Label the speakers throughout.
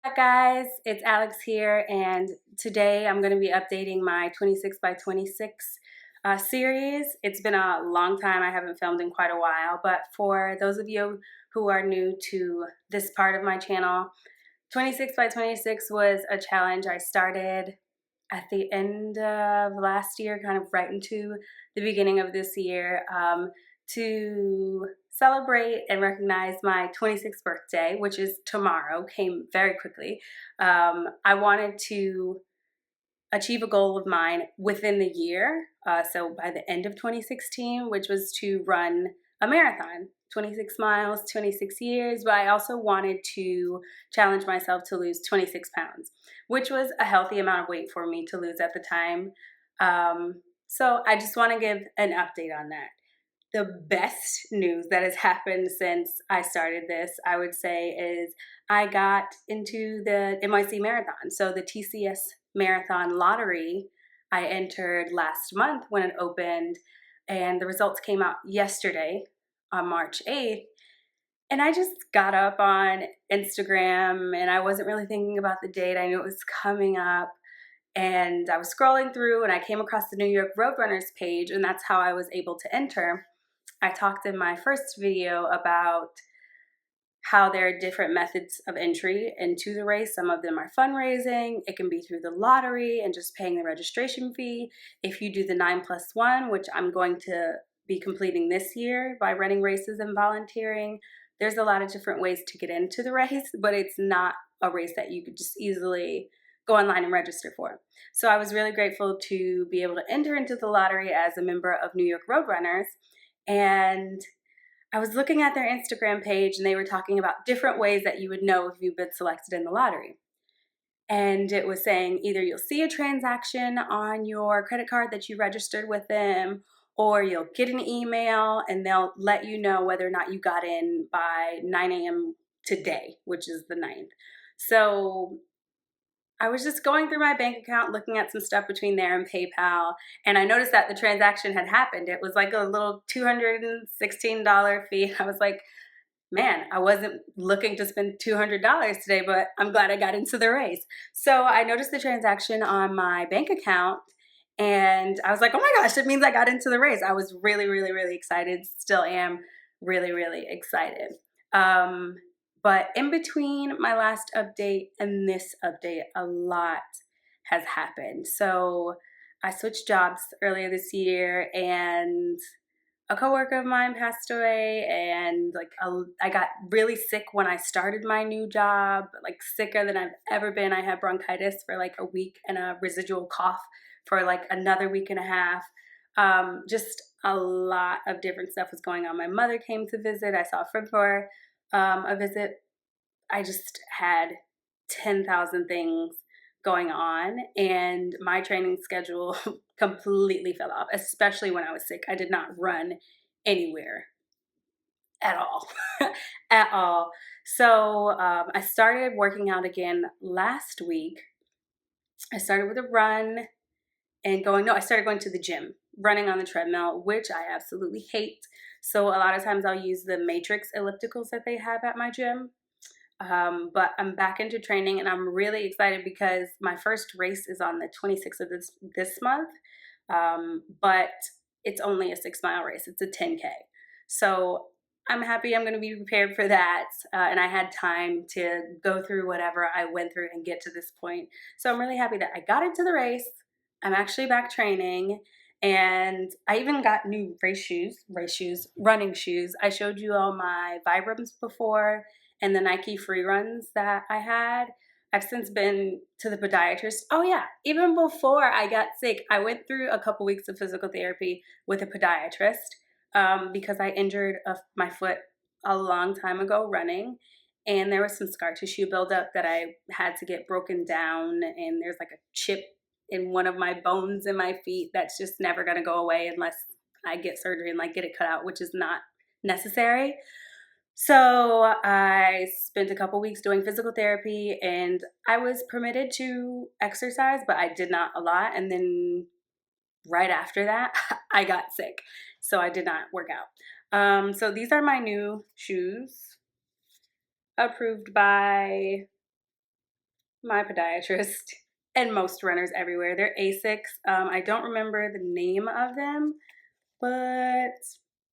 Speaker 1: Hi guys, it's Alex here, and today I'm going to be updating my 26 by 26 series. It's been a long time, I haven't filmed in quite a while, but for those of you who are new to this part of my channel, 26 by 26 was a challenge I started at the end of last year, kind of right into the beginning of this year, to celebrate and recognize my 26th birthday, which is tomorrow, came very quickly. I wanted to achieve a goal of mine within the year. So by the end of 2016, which was to run a marathon, 26 miles, 26 years, but I also wanted to challenge myself to lose 26 pounds, which was a healthy amount of weight for me to lose at the time. So I just want to give an update on that. The best news that has happened since I started this, I would say, is I got into the NYC Marathon. So the TCS Marathon Lottery, I entered last month when it opened, and the results came out yesterday on March 8th. And I just got up on Instagram and I wasn't really thinking about the date. I knew it was coming up. And I was scrolling through and I came across the New York Roadrunners page, and that's how I was able to enter. I talked in my first video about how there are different methods of entry into the race. Some of them are fundraising. It can be through the lottery and just paying the registration fee. If you do the 9+1, which I'm going to be completing this year by running races and volunteering, there's a lot of different ways to get into the race, but it's not a race that you could just easily go online and register for. So I was really grateful to be able to enter into the lottery as a member of New York Roadrunners. And I was looking at their Instagram page and they were talking about different ways that you would know if you've been selected in the lottery. And it was saying either you'll see a transaction on your credit card that you registered with them, or you'll get an email and they'll let you know whether or not you got in by 9 a.m. today, which is the 9th. So I was just going through my bank account, looking at some stuff between there and PayPal, and I noticed that the transaction had happened. It was like a little $216 fee. I was like, man, I wasn't looking to spend $200 today, but I'm glad I got into the race. So I noticed the transaction on my bank account, and I was like, oh my gosh, it means I got into the race. I was really, really, really excited. Still am really, really excited. Um, but in between my last update and this update, a lot has happened. So I switched jobs earlier this year, and a coworker of mine passed away, and I got really sick when I started my new job, like sicker than I've ever been. I had bronchitis for like a week and a residual cough for like another week and a half. Just a lot of different stuff was going on. My mother came to visit. I saw a friend for a visit. I just had 10,000 things going on, and my training schedule completely fell off, especially when I was sick. I did not run anywhere at all. At all. So I started working out again last week. I started with a run and I started going to the gym, running on the treadmill, which I absolutely hate. So a lot of times I'll use the Matrix ellipticals that they have at my gym. But I'm back into training, and I'm really excited because my first race is on the 26th of this month. But it's only a 6-mile race. It's a 10K. So I'm happy I'm going to be prepared for that. And I had time to go through whatever I went through and get to this point. So I'm really happy that I got into the race. I'm actually back training. And I even got new running shoes. I showed you all my Vibrams before, and the Nike free runs that I had. I've since been to the podiatrist. Oh yeah, even before I got sick, I went through a couple weeks of physical therapy with a podiatrist because I injured my foot a long time ago running, and there was some scar tissue buildup that I had to get broken down, and there's like a chip in one of my bones in my feet that's just never gonna go away unless I get surgery and like get it cut out, which is not necessary. So I spent a couple weeks doing physical therapy, and I was permitted to exercise, but I did not a lot. And then right after that, I got sick. So I did not work out. So these are my new shoes, approved by my podiatrist, and most runners everywhere. They're Asics. I don't remember the name of them, but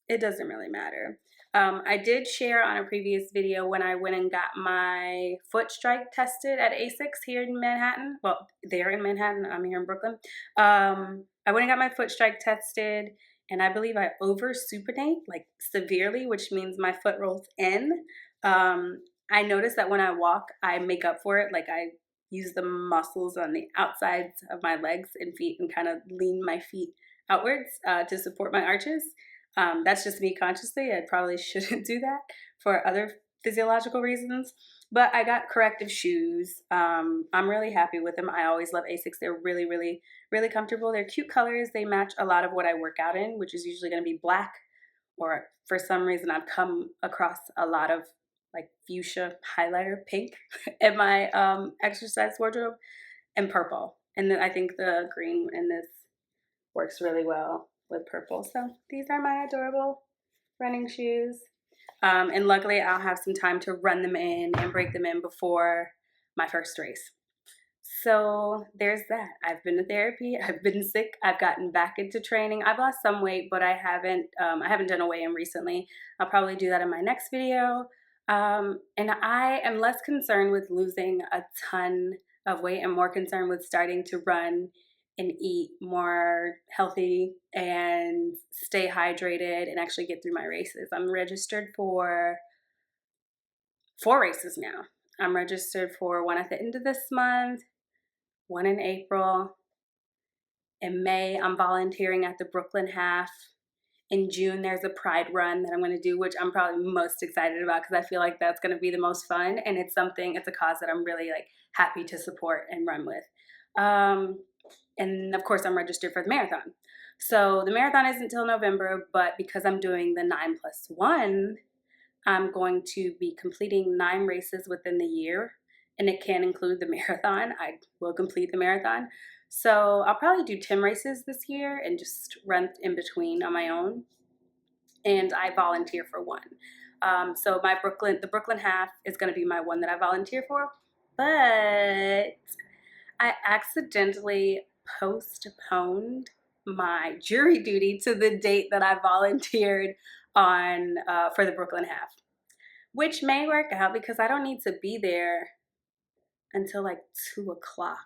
Speaker 1: it doesn't really matter. I did share on a previous video when I went and got my foot strike tested at Asics here in Manhattan. Well, they're in Manhattan. I'm here in Brooklyn. I went and got my foot strike tested, and I believe I over supinate, like severely, which means my foot rolls in. I noticed that when I walk, I make up for it. Like I use the muscles on the outsides of my legs and feet and kind of lean my feet outwards to support my arches. That's just me consciously. I probably shouldn't do that for other physiological reasons. But I got corrective shoes. I'm really happy with them. I always love Asics. They're really, really, really comfortable. They're cute colors. They match a lot of what I work out in, which is usually going to be black, or for some reason I've come across a lot of like fuchsia highlighter pink in my exercise wardrobe, and purple. And then I think the green in this works really well with purple. So these are my adorable running shoes. And luckily I'll have some time to run them in and break them in before my first race. So there's that. I've been to therapy. I've been sick. I've gotten back into training. I've lost some weight, but I haven't done a weigh-in recently. I'll probably do that in my next video. And I am less concerned with losing a ton of weight and more concerned with starting to run and eat more healthy and stay hydrated and actually get through my races. I'm registered for 4 races now. I'm registered for one at the end of this month, one in April. In May, I'm volunteering at the Brooklyn Half. In June, there's a Pride run that I'm going to do, which I'm probably most excited about because I feel like that's going to be the most fun. And it's a cause that I'm really like happy to support and run with. And of course, I'm registered for the marathon. So the marathon isn't until November, but because I'm doing the 9+1, I'm going to be completing 9 races within the year, and it can include the marathon. I will complete the marathon. So I'll probably do 10 races this year and just run in between on my own. And I volunteer for one. So the Brooklyn Half is going to be my one that I volunteer for, but I accidentally postponed my jury duty to the date that I volunteered on for the Brooklyn Half, which may work out because I don't need to be there until like 2 o'clock.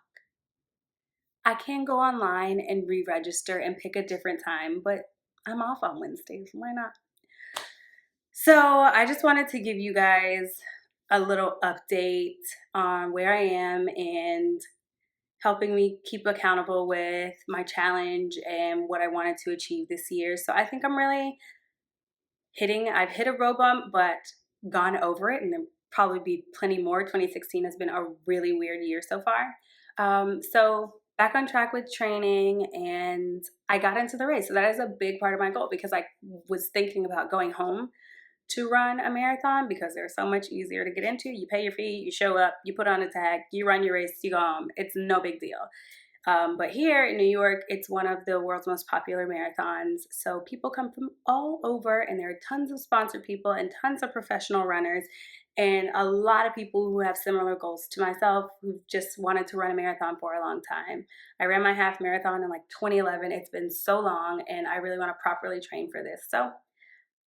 Speaker 1: I can go online and re-register and pick a different time, but I'm off on Wednesdays. Why not? So I just wanted to give you guys a little update on where I am and helping me keep accountable with my challenge and what I wanted to achieve this year. So I think I'm really I've hit a road bump, but gone over it, and there'll probably be plenty more. 2016 has been a really weird year so far. So back on track with training, and I got into the race. So that is a big part of my goal because I was thinking about going home to run a marathon because they're so much easier to get into. You pay your fee, you show up, you put on a tag, you run your race, you go home. It's no big deal. But here in New York, it's one of the world's most popular marathons. So people come from all over, and there are tons of sponsored people and tons of professional runners, and a lot of people who have similar goals to myself who've just wanted to run a marathon for a long time. I ran my half marathon in like 2011. It's been so long, and I really want to properly train for this. So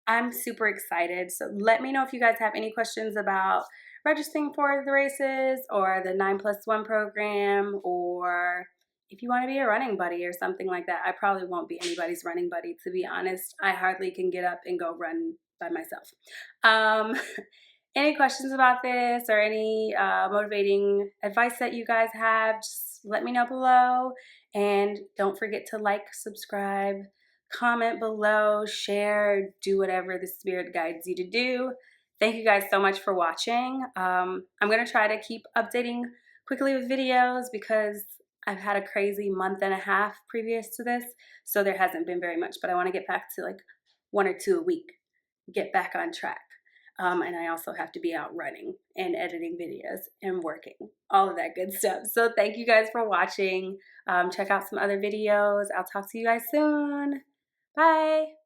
Speaker 1: I'm super excited. So let me know if you guys have any questions about registering for the races or the 9+1 program, or if you want to be a running buddy or something like that. I probably won't be anybody's running buddy, to be honest. I hardly can get up and go run by myself. Any questions about this or any motivating advice that you guys have, just let me know below. And don't forget to like, subscribe, comment below, share, do whatever the spirit guides you to do. Thank you guys so much for watching. I'm going to try to keep updating quickly with videos because I've had a crazy month and a half previous to this, so there hasn't been very much, but I want to get back to like 1 or 2 a week, get back on track. And I also have to be out running and editing videos and working, all of that good stuff. So thank you guys for watching. Check out some other videos. I'll talk to you guys soon. Bye.